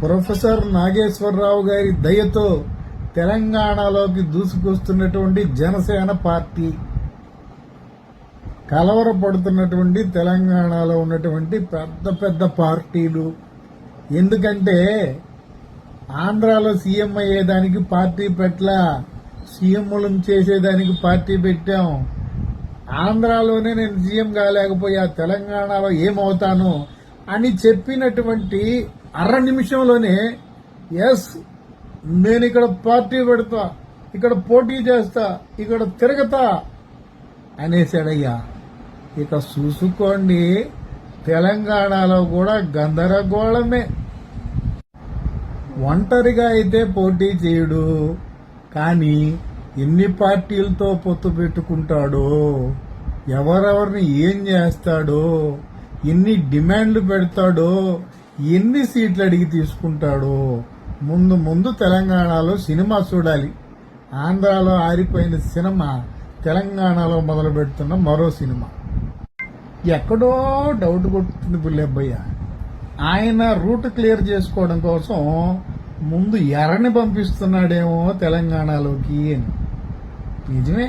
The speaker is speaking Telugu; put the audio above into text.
ప్రొఫెసర్ నాగేశ్వరరావు గారి దయతో తెలంగాణలోకి దూసుకొస్తున్నటువంటి జనసేన పార్టీ కలవరపడుతున్నటువంటి తెలంగాణలో ఉన్నటువంటి పెద్ద పెద్ద పార్టీలు. ఎందుకంటే ఆంధ్రాలో సీఎం అయ్యేదానికి పార్టీ పెట్ల, సీఎంలను చేసేదానికి పార్టీ పెట్టాం. ఆంధ్రాలోనే నేను సీఎం కాలేకపోయా, తెలంగాణలో ఏమవుతాను అని చెప్పినటువంటి అర నిమిషంలోనే ఎస్ నేను ఇక్కడ పార్టీ పెడతా, ఇక్కడ పోటీ చేస్తా, ఇక్కడ తిరగతా అనేసాడయ్యా. ఇక చూసుకోండి, తెలంగాణలో కూడా గందరగోళమే. ఒంటరిగా అయితే పోటీ చేయడు, కానీ ఎన్ని పార్టీలతో పొత్తు పెట్టుకుంటాడో, ఎవరెవరిని ఏం చేస్తాడో, ఎన్ని డిమాండ్లు పెడతాడో, ఎన్ని సీట్లు అడిగి తీసుకుంటాడో ముందు ముందు తెలంగాణలో సినిమా చూడాలి. ఆంధ్రాలో ఆరిపోయిన సినిమా తెలంగాణలో మొదలు పెడుతున్న మరో సినిమా. ఎక్కడో డౌట్ కొడుతుంది పుల్లెబ్బయ్య. ఆయన రూట్ క్లియర్ చేసుకోవడం కోసం ముందు ఎర్రని పంపిస్తున్నాడేమో తెలంగాణలోకి అని. నిజమే.